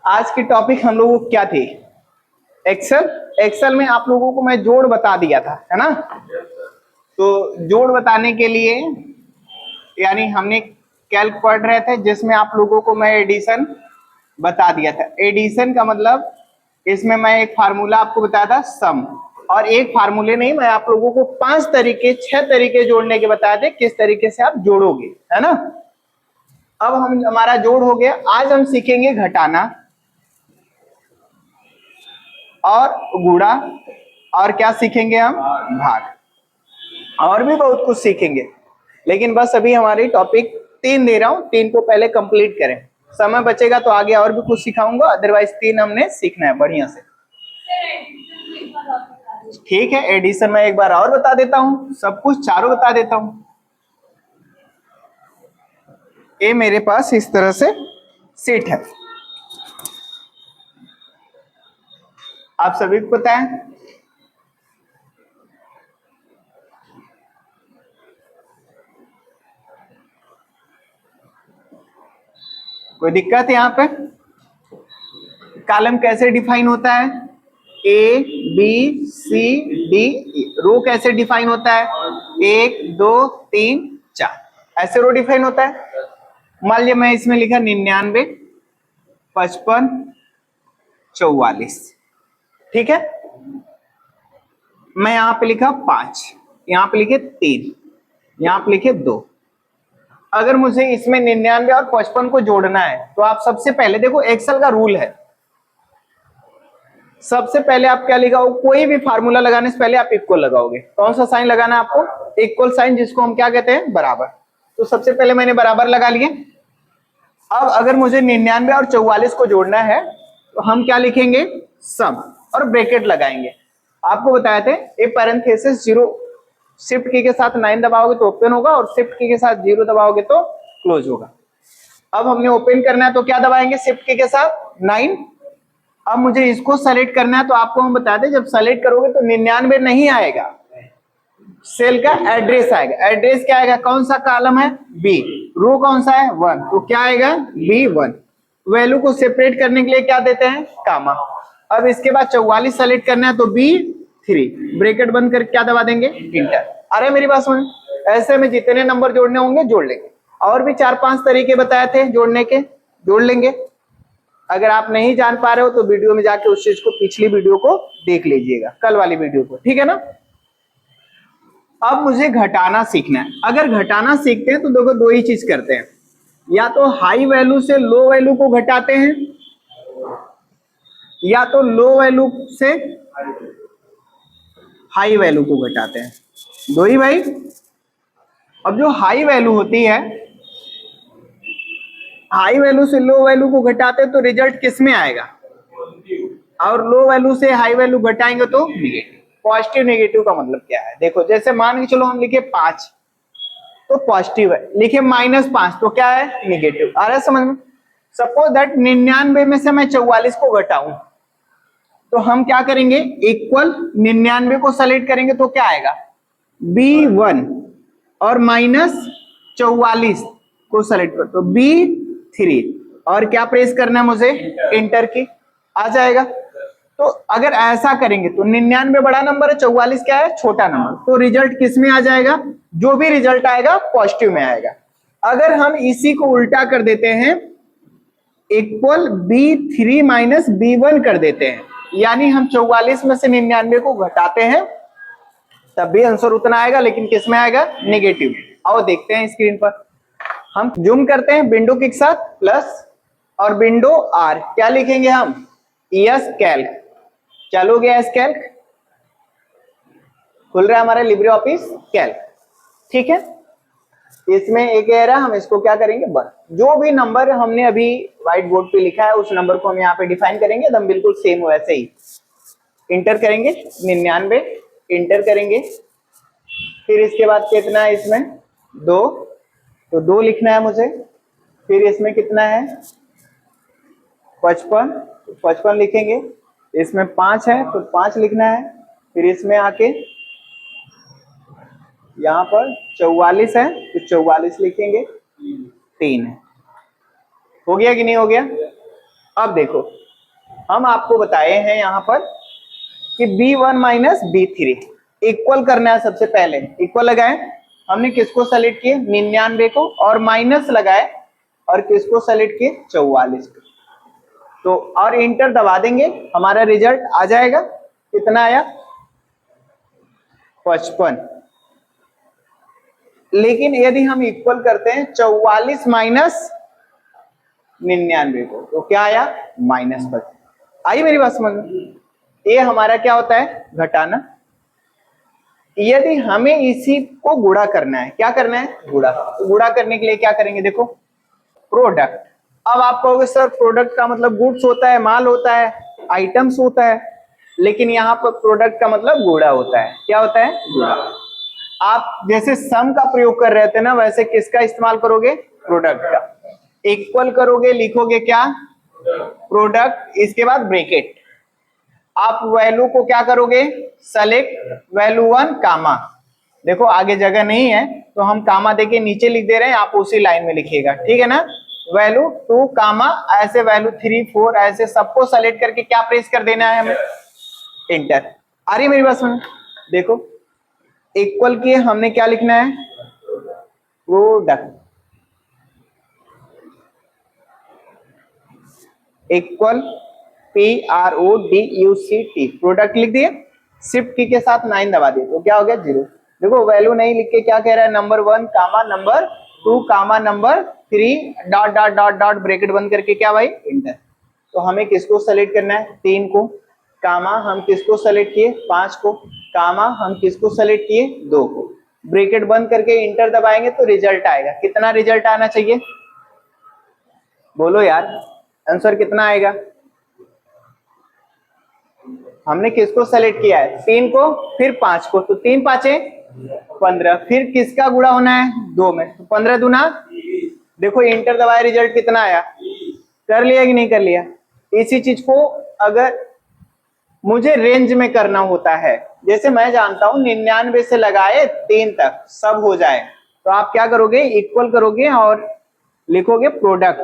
आज की टॉपिक हम लोगों को क्या थी? एक्सेल। एक्सेल में आप लोगों को मैं जोड़ बता दिया था, है ना? तो जोड़ बताने के लिए यानी हमने कैल्क पढ़ रहे थे जिसमें आप लोगों को मैं एडिशन बता दिया था। एडिशन का मतलब इसमें मैं एक फार्मूला आपको बताया था सम, और एक फार्मूले नहीं, मैं आप लोगों को 5 तरीके 6 तरीके जोड़ने के बताए थे किस तरीके से आप जोड़ोगे, है ना? अब हमारा जोड़ हो गया। आज हम सीखेंगे घटाना और गुणा, और क्या सीखेंगे हम? भाग। और भी बहुत कुछ सीखेंगे, लेकिन बस अभी हमारी टॉपिक 3 दे रहा हूं, 3 को पहले कंप्लीट करें। समय बचेगा तो आगे और भी कुछ सिखाऊंगा, अदरवाइज 3 हमने सीखना है बढ़िया से। ठीक है, एडिशन में एक बार और बता देता हूं, सब कुछ चारों बता देता हूं। ये मेरे पास इस तरह से सीट है, आप सभी को पता है। कोई दिक्कत है यहाँ पे? कॉलम कैसे डिफाइन होता है? A B C D E. रो कैसे डिफाइन होता है? 1 2 3 4, ऐसे रो डिफाइन होता है। मान लिया मैं इसमें लिखा 99 55 44, ठीक है। मैं यहाँ पे लिखा 5, यहाँ पे लिखे 3, यहाँ पे लिखे 2। अगर मुझे इसमें 99 और 55 को जोड़ना है तो आप सबसे पहले देखो, एक्सेल का रूल है, सबसे पहले आप क्या लिखाओ? कोई भी फार्मूला लगाने से पहले आप इक्वल लगाओगे। कौन सा साइन लगाना है आपको? इक्वल साइन, जिसको हम क्या कहते हैं? बराबर। तो सबसे पहले मैंने बराबर लगा लिए। अब अगर मुझे 99 और 44 को जोड़ना है तो हम क्या लिखेंगे? सम, और ब्रैकेट लगाएंगे। आपको बताए थे ए पैरेंथेसिस 0, शिफ्ट की के साथ 9 दबाओगे तो ओपन होगा, और शिफ्ट की के साथ 0 दबाओगे तो क्लोज होगा। अब हमने ओपन करना है तो क्या दबाएंगे? शिफ्ट की के साथ 9। अब मुझे इसको सेलेक्ट करना है तो आपको हम बता दें, जब सेलेक्ट करोगे तो 99 नहीं आएगा, सेल का एड्रेस आएगा। एड्रेस क्या आएगा? कौन सा कॉलम है? बी। रो कौन सा है? 1, तो क्या आएगा? B1। वैल्यू को सेपरेट करने के लिए क्या देते हैं? कामा। अब इसके बाद 44 सेलेक्ट करना है तो B3, ब्रैकेट बंद करके क्या दबा देंगे? इंटर। अरे मेरी बात सुन, ऐसे में जितने नंबर जोड़ने होंगे जोड़ लेंगे। और भी 4-5 तरीके बताए थे जोड़ने के, जोड़ लेंगे। अगर आप नहीं जान पा रहे हो तो वीडियो में जाके उस चीज को, पिछली वीडियो को देख लीजिएगा, कल वाली वीडियो को, ठीक है ना? अब मुझे घटाना सीखना है। अगर घटाना सीखते हैं तो देखो, दो ही चीज करते हैं, या तो हाई वैल्यू से लो वैल्यू को घटाते हैं, या तो लो वैल्यू से हाई वैल्यू को घटाते हैं, दो ही भाई। अब जो हाई वैल्यू होती है, हाई वैल्यू से लो वैल्यू को घटाते हैं तो रिजल्ट किस में आएगा? और लो वैल्यू से हाई वैल्यू घटाएंगे तो निगेटिव। पॉजिटिव नेगेटिव का मतलब क्या है? देखो, जैसे मान के चलो हम लिखे 5 तो पॉजिटिव है, लिखे -5 तो क्या है? निगेटिव। आ रहा है समझ में? सपोज दैट 99 में से मैं 44 को घटाऊं तो हम क्या करेंगे? इक्वल 99 को सेलेक्ट करेंगे तो क्या आएगा? B1, और -44 को सेलेक्ट कर तो B3, और क्या प्रेस करना है मुझे? इंटर की। आ जाएगा। तो अगर ऐसा करेंगे तो 99 बड़ा नंबर है, 44 क्या है? छोटा नंबर। तो रिजल्ट किस में आ जाएगा? जो भी रिजल्ट आएगा पॉजिटिव में आएगा। अगर हम इसी को उल्टा कर देते हैं, इक्वल B3 माइनस B1 कर देते हैं, यानी हम 44 में से 99 को घटाते हैं, तब भी आंसर उतना आएगा, लेकिन किस में आएगा? नेगेटिव। आओ देखते हैं स्क्रीन पर। हम जूम करते हैं विंडो के साथ, प्लस और विंडो R, क्या लिखेंगे हम? Yes Calc. चालू गया एस कैल्क, खुल रहा है हमारा लिब्रे ऑफिस कैल्क, ठीक है। इसमें एक एरर, हम इसको क्या करेंगे? बस जो भी नंबर हमने अभी व्हाइट बोर्ड पे लिखा है उस नंबर को हम यहाँ पे डिफाइन करेंगे, एकदम बिल्कुल सेम वैसे ही। इंटर करेंगे 99, इंटर करेंगे, फिर इसके बाद कितना है इसमें? 2, तो 2 लिखना है मुझे। फिर इसमें कितना है? 55, तो 55 लिखेंगे। इसमें 5 है तो 5 लिखना है। फिर इसमें आके यहाँ पर 44 है तो 44 लिखेंगे। 3 है। हो गया कि नहीं हो गया? अब देखो, हम आपको बताए हैं यहाँ पर कि B1 माइनस B3 इक्वल करना है। सबसे पहले इक्वल लगाए, हमने किसको सेलेक्ट किए 99 को, और माइनस लगाए और किसको सेलेक्ट किए 44 को। तो और इंटर दबा देंगे, हमारा रिजल्ट आ जाएगा। कितना आया 55। लेकिन यदि हम इक्वल करते हैं 44 माइनस 99 को, तो क्या आया -55। आई मेरी बात समझ में? ये हमारा क्या होता है घटाना। यदि हमें इसी को गुणा करना है, क्या करना है गुणा, तो गुणा करने के लिए क्या करेंगे देखो प्रोडक्ट। अब आप कहोगे सर प्रोडक्ट का मतलब गुड्स होता है, माल होता है, आइटम्स होता है, लेकिन यहाँ पर प्रोडक्ट का मतलब गुणा होता है। क्या होता है गुणा। आप जैसे सम का प्रयोग कर रहे थे ना, वैसे किसका इस्तेमाल करोगे प्रोडक्ट का। इक्वल करोगे, लिखोगे क्या प्रोडक्ट, इसके बाद ब्रैकेट। आप वैल्यू को क्या करोगे सेलेक्ट वैल्यू 1 कामा, देखो आगे जगह नहीं है तो हम कामा देके नीचे लिख दे रहे हैं, आप उसी लाइन में लिखिएगा, ठीक है ना। वैल्यू 2 कामा, ऐसे वैल्यू 3 4 ऐसे सबको सेलेक्ट करके क्या प्रेस कर देना है हमें इंटर। आ रही मेरी बात सुन, देखो इक्वल किए, हमने क्या लिखना है प्रोडक्ट, इक्वल PRODUCT प्रोडक्ट लिख दिए, शिफ्ट की के साथ 9 दबा दिए तो क्या हो गया 0। देखो वैल्यू नहीं लिख के क्या कह रहा है number 1 comma number 2 comma number 3 dot dot dot dot bracket बंद करके क्या भाई इंटर। तो हमें किसको सेलेक्ट करना है 3 को, कामा हम किसको सेलेक्ट किए 5 को, कामा हम किसको सेलेक्ट किए 2 को, ब्रैकेट बंद करके इंटर दबाएंगे तो रिजल्ट आएगा। कितना रिजल्ट आना चाहिए बोलो यार, आंसर कितना आएगा। हमने किसको सेलेक्ट किया है 3 को फिर 5 को, तो 3 5 15, फिर किसका गुणा होना है 2 में, तो 15 दूना। देखो इंटर दबाए रिजल्ट कितना आया, कर लिया कि नहीं कर लिया। इसी चीज को अगर मुझे रेंज में करना होता है, जैसे मैं जानता हूं 99 से लगाए 3 तक सब हो जाए, तो आप क्या करोगे इक्वल करोगे और लिखोगे प्रोडक्ट।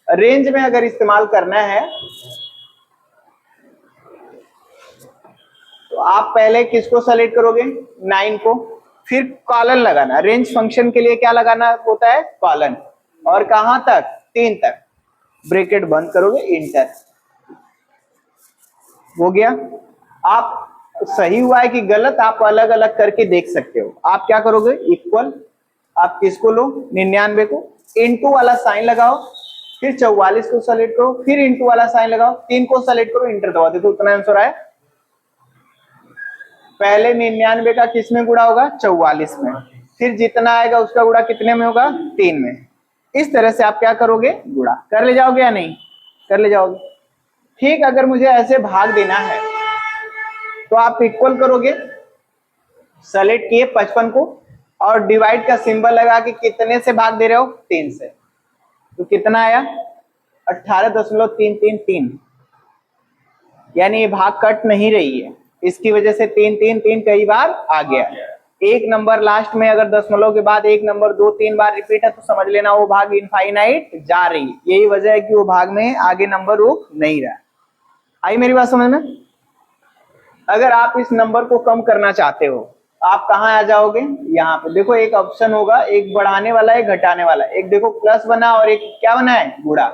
रेंज में अगर इस्तेमाल करना है तो आप पहले किसको सेलेक्ट करोगे 9 को, फिर कॉलन लगाना। रेंज फंक्शन के लिए क्या लगाना होता है कॉलन, और कहां तक 3 तक, ब्रैकेट बंद करोगे इंटर, हो गया। आप सही हुआ है कि गलत आप अलग अलग करके देख सकते हो। आप क्या करोगे इक्वल, आप किसको लो 99 को, इंटू वाला साइन लगाओ, फिर 44 को सेलेक्ट करो, फिर इंटू वाला साइन लगाओ, 3 को सेलेक्ट करो इंटर दबाओ, देखो उतना आंसर आया। पहले 99 का किस में गुणा होगा 44 में, फिर जितना आएगा उसका गुणा कितने में होगा 3 में। इस तरह से आप क्या करोगे गुणा, कर ले जाओगे या नहीं कर ले जाओगे। ठीक, अगर मुझे ऐसे भाग देना है तो आप इक्वल करोगे, सेलेक्ट किए 55 को और डिवाइड का सिंबल लगा के कितने से भाग दे रहे हो 3 से, तो कितना आया 18.333, यानी ये भाग कट नहीं रही है, इसकी वजह से 3 3 3 कई बार आ गया। एक नंबर लास्ट में अगर दशमलव के बाद एक नंबर 2 3 बार रिपीट है तो समझ लेना वो भाग इनफाइनाइट जा रही है, यही वजह है कि वो भाग में आगे नंबर रुक नहीं रहा। आई मेरी बात समझ में। अगर आप इस नंबर को कम करना चाहते हो आप कहाँ आ जाओगे, यहाँ पे देखो एक ऑप्शन होगा, एक बढ़ाने वाला एक घटाने वाला, एक देखो प्लस बना और एक क्या बना है गुणा।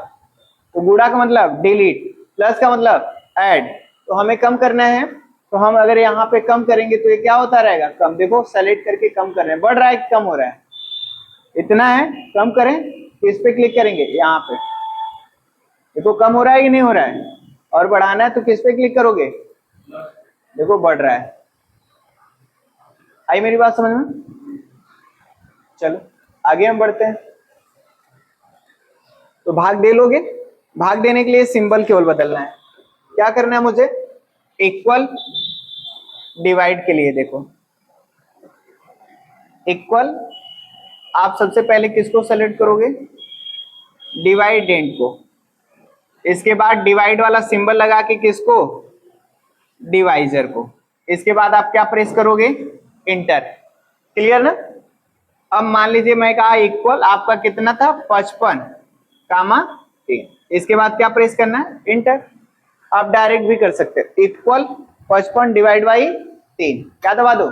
तो गुणा का मतलब डिलीट, प्लस का मतलब ऐड, तो हमें कम करना है। तो हम अगर यहाँ पे कम करेंगे तो ये क्या होता रहेगा कम, देखो सेलेक्ट करके कम कर रहे हैं, बढ़ रहा है कम हो रहा है, इतना है कम करें तो इस पे क्लिक करेंगे, यहाँ पे देखो कम हो रहा है कि नहीं हो रहा है, और बढ़ाना है तो किस पे क्लिक करोगे देखो बढ़ रहा है। आई मेरी बात समझ में। चलो आगे हम बढ़ते हैं। तो भाग दे लोगे, भाग देने के लिए सिंबल केवल बदलना है। क्या करना है मुझे इक्वल, डिवाइड के लिए देखो इक्वल, आप सबसे पहले किसको सेलेक्ट करोगे डिवाइडेंट को, इसके बाद डिवाइड वाला सिंबल लगा के किसको डिवाइजर को, इसके बाद आप क्या प्रेस करोगे इंटर। क्लियर ना। अब मान लीजिए मैं कहा इक्वल, आपका कितना था 55 कामा 3, इसके बाद क्या प्रेस करना है, इंटर। आप डायरेक्ट भी कर सकते हैं, इक्वल 55 डिवाइड बाई 3, क्या दबा दो,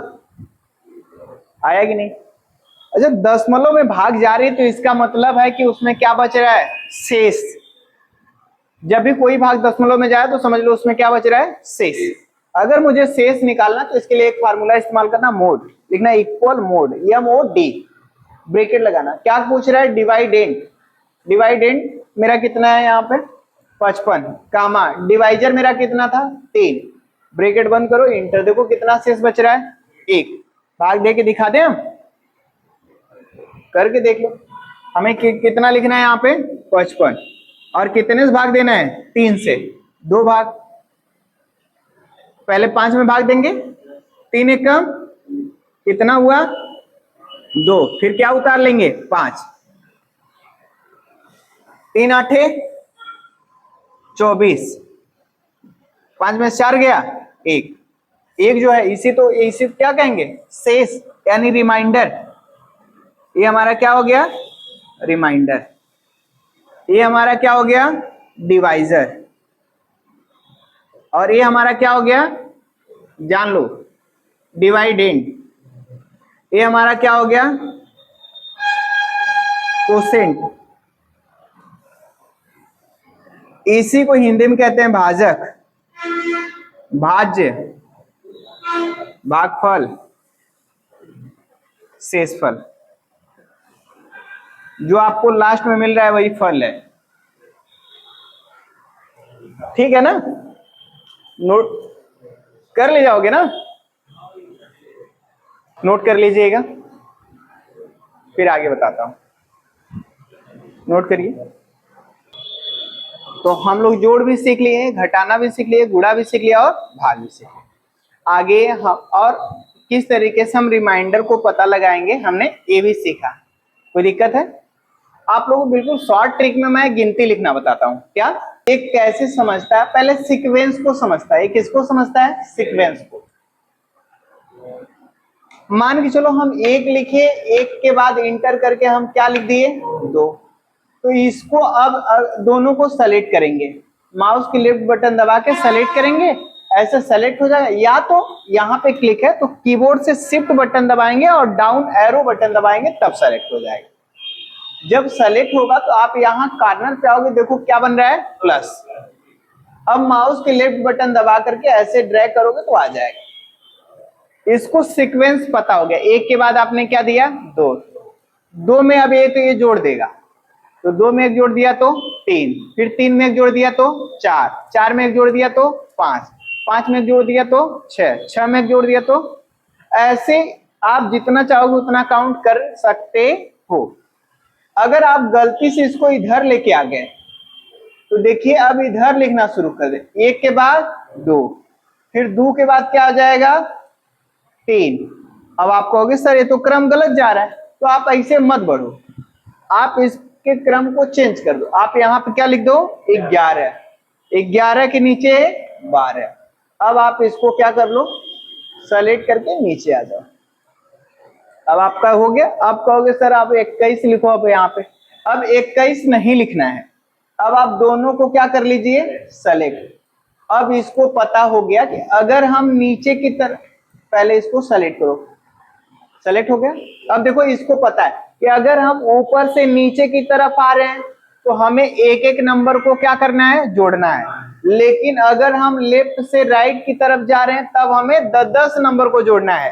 आया कि नहीं। अच्छा, दशमलव में भाग जा रही है तो इसका मतलब है कि उसमें क्या बच रहा है, शेष। जब भी कोई भाग दशमलव में जाए तो समझ लो उसमें क्या बच रहा है, शेष। अगर मुझे शेष निकालना तो इसके लिए एक फार्मूला इस्तेमाल करना, मोड लिखना, इक्वल मोड MOD, ब्रैकेट लगाना। क्या पूछ रहा है, डिवाइडेंड। डिवाइडेंड मेरा कितना है यहाँ पे 55, कामा डिवाइजर मेरा कितना था 3, ब्रैकेट बंद करो, इंटर। देखो कितना शेष बच रहा है, 1। भाग दे के दिखा दें हम, करके देख लो। हमें कितना लिखना है यहाँ पे 55, और कितने से भाग देना है, 3 से, 2 भाग। पहले 5 में भाग देंगे, 3 एक कम, कितना हुआ 2, फिर क्या उतार लेंगे 5, 3 आठे 24, 5 में 4 गया 1, एक जो है इसी क्या कहेंगे, शेष यानी रिमाइंडर। ये हमारा क्या हो गया, रिमाइंडर। ये हमारा क्या हो गया, डिवाइजर। और ये हमारा क्या हो गया, जान लो, डिवाइडेंड। ये हमारा क्या हो गया, कोसेंट। इसी को हिंदी में कहते हैं भाजक, भाज्य, भागफल, शेषफल। जो आपको लास्ट में मिल रहा है वही फल है, ठीक है ना। नोट कर ले जाओगे ना, नोट कर लीजिएगा, फिर आगे बताता हूं, नोट करिए। तो हम लोग जोड़ भी सीख लिए, घटाना भी सीख लिए, गुणा भी सीख लिया और भाग भी सीख लिया। आगे हम और किस तरीके से हम रिमाइंडर को पता लगाएंगे, हमने ये भी सीखा। कोई दिक्कत है? आप लोगों को बिल्कुल शॉर्ट ट्रिक में मैं गिनती लिखना बताता हूँ। क्या एक कैसे समझता है, पहले सीक्वेंस को समझता है। किसको समझता है, सीक्वेंस को। मान के चलो हम 1 लिखे, 1 के बाद इंटर करके हम क्या लिख दिए 2, तो इसको अब दोनों को सेलेक्ट करेंगे, माउस की लेफ्ट बटन दबा के सेलेक्ट करेंगे, ऐसे सेलेक्ट हो जाएगा। या तो यहाँ पे क्लिक है तो कीबोर्ड से शिफ्ट बटन दबाएंगे और डाउन एरो बटन दबाएंगे, तब सेलेक्ट हो जाएगा। जब सेलेक्ट होगा तो आप यहाँ कॉर्नर पे आओगे, देखो क्या बन रहा है, प्लस। अब माउस के लेफ्ट बटन दबा करके ऐसे ड्रैग करोगे तो आ जाएगा। इसको सीक्वेंस पता हो गया। 1 के बाद आपने क्या दिया 2, 2 में अब तो ये जोड़ देगा, तो 2 में 1 जोड़ दिया तो 3, फिर 3 में 1 जोड़ दिया तो 4, 4 में 1 जोड़ दिया तो 5, 5 में 1 जोड़ दिया तो 6, 6 में 1 जोड़ दिया तो, ऐसे आप जितना चाहोगे उतना काउंट कर सकते हो। अगर आप गलती से इसको इधर लेके आ गए तो देखिए अब इधर लिखना शुरू कर दे। 1 के बाद 2, फिर 2 के बाद क्या आ जाएगा 3। अब आप कहोगे सर ये तो क्रम गलत जा रहा है, तो आप ऐसे मत बढ़ो, आप इसके क्रम को चेंज कर दो। आप यहाँ पे क्या लिख दो 11, 11 के नीचे 12। अब आप इसको क्या कर लो, सेलेक्ट करके नीचे आ जाओ। अब आपका हो गया। अब कहोगे सर आप 21 लिखो, अब यहाँ पे अब 21 नहीं लिखना है। अब आप दोनों को क्या कर लीजिए, सेलेक्ट। अब इसको पता हो गया कि अगर हम नीचे की तरफ, पहले इसको सेलेक्ट करो, सेलेक्ट हो गया। अब देखो इसको पता है कि अगर हम ऊपर से नीचे की तरफ आ रहे हैं तो हमें एक एक नंबर को क्या करना है, जोड़ना है। लेकिन अगर हम लेफ्ट से राइट की तरफ जा रहे हैं तब हमें 10 नंबर को जोड़ना है।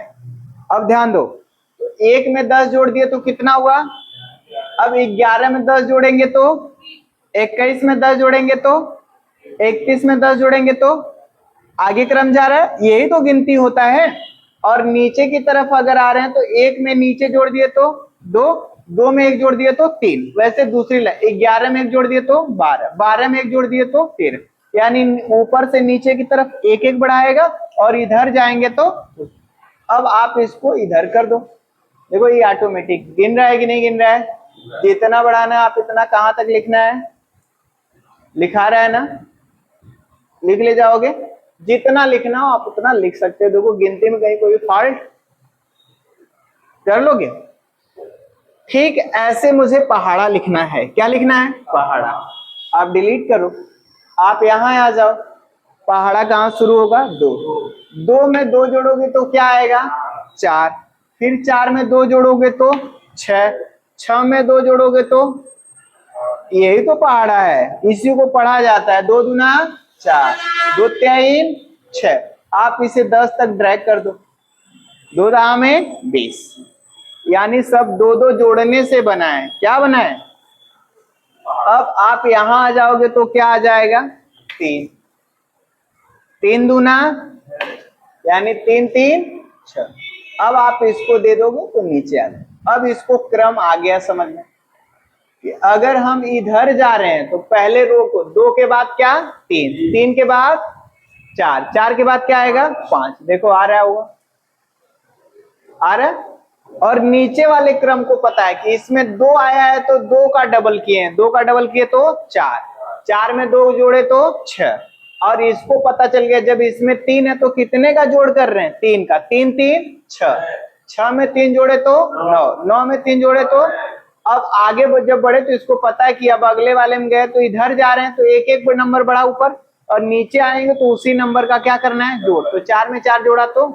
अब ध्यान दो, तो 1 में 10 जोड़ दिए तो कितना हुआ, अब 11 में 10 जोड़ेंगे तो 21 में 10 जोड़ेंगे तो 31 में 10 जोड़ेंगे तो आगे क्रम जा रहा है। यही तो गिनती होता है। और नीचे की तरफ अगर आ रहे हैं तो 1 में नीचे जोड़ दिए तो 2, 2 में 1 जोड़ दिए तो 3। वैसे दूसरी लाइन 11 में 1 जोड़ दिए तो 12, 12 में 1 जोड़ दिए तो 13। यानी ऊपर से नीचे की तरफ एक एक बढ़ाएगा और इधर जाएंगे तो। अब आप इसको इधर कर दो, देखो ये ऑटोमेटिक गिन रहा है कि नहीं गिन रहा है। जितना बढ़ाना है आप इतना कहां तक लिखना है, लिखा रहा है ना, लिख ले जाओगे। जितना लिखना हो आप उतना लिख सकते हो। देखो गिनती में कहीं कोई फॉल्ट कर लोगे। ठीक ऐसे मुझे पहाड़ा लिखना है। क्या लिखना है, पहाड़ा। आप डिलीट करो, आप यहाँ आ जाओ, पहाड़ा कहाँ शुरू होगा, 2, 2 में 2 जोड़ोगे तो क्या आएगा, 4, फिर 4 में 2 जोड़ोगे तो 6, 6 में 2 जोड़ोगे तो, यही तो पहाड़ा है, इसी को पढ़ा जाता है 2 दूना 4, 2 3 6, आप इसे 10 तक ड्रैग कर दो, 2 दहा में 20, यानी सब 2 2 जोड़ने से बना है, क्या बना है। अब आप यहां आ जाओगे तो क्या आ जाएगा, 3, 3 दूना यानी 3 3 6, अब आप इसको दे दोगे तो नीचे आ जाए। अब इसको क्रम आ गया समझ में कि अगर हम इधर जा रहे हैं तो पहले रो को 2 के बाद क्या, 3, 3 के बाद 4, 4 के बाद क्या आएगा, 5, देखो आ रहा होगा, आ रहा है। और नीचे वाले क्रम को पता है कि इसमें 2 आया है तो 2 का डबल किए हैं, 2 का डबल किए तो 4, 4 में 2 जोड़े तो 6, और इसको पता चल गया जब इसमें 3 है तो कितने का जोड़ कर रहे हैं, 3 का, 3 3 6, 6 में 3 जोड़े तो 9, 9 में 3 जोड़े तो, अब आगे जब बढ़े तो इसको पता है कि अब अगले वाले में गए तो इधर जा रहे हैं तो एक एक नंबर बढ़ा ऊपर, और नीचे आएंगे तो उसी नंबर का क्या करना है, जोड़, तो 4 में 4 जोड़ा तो,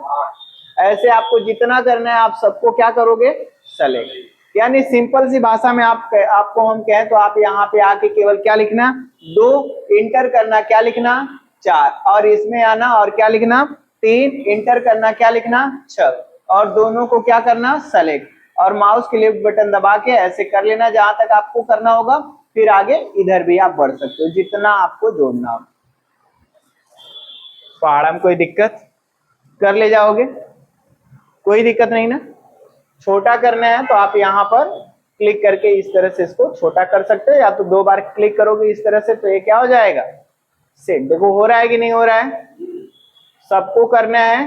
ऐसे आपको जितना करना है आप सबको क्या करोगे, सेलेक्ट। यानी सिंपल सी भाषा में आपको हम कहें तो आप यहाँ पे आके केवल क्या लिखना, 2 इंटर करना, क्या लिखना 4, और इसमें आना और क्या लिखना 3 इंटर करना, क्या लिखना 6, और दोनों को क्या करना, सेलेक्ट, और माउस के लेफ्ट बटन दबा के ऐसे कर लेना जहां तक आपको करना होगा, फिर आगे इधर भी आप बढ़ सकते हो जितना आपको जोड़ना हो। पहाड़ा में कोई दिक्कत, कर ले जाओगे, कोई दिक्कत नहीं ना। छोटा करना है तो आप यहाँ पर क्लिक करके इस तरह से इसको छोटा कर सकते हो, या तो 2 बार क्लिक करोगे इस तरह से तो ये क्या हो जाएगा, सेट। देखो हो रहा है कि नहीं हो रहा है, सबको करना है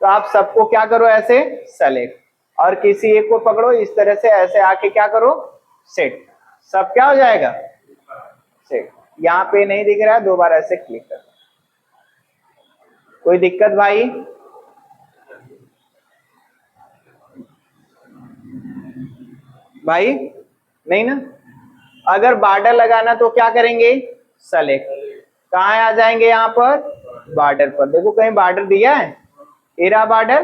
तो आप सबको क्या करो, ऐसे सेलेक्ट, और किसी एक को पकड़ो इस तरह से, ऐसे आके क्या करो, सेट, सब क्या हो जाएगा, सेट। यहाँ पे नहीं दिख रहा है, 2 बार ऐसे क्लिक करो, कोई दिक्कत भाई, भाई नहीं ना। अगर बॉर्डर लगाना तो क्या करेंगे, सेलेक्ट, कहाँ आ जाएंगे, यहाँ पर बॉर्डर पर, देखो कहीं बॉर्डर दिया है, एरा बॉर्डर,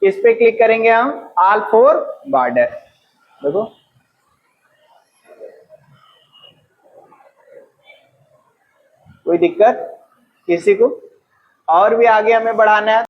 किस पे क्लिक करेंगे हम, ऑल फोर बॉर्डर, देखो कोई दिक्कत किसी को, और भी आगे हमें बढ़ाना है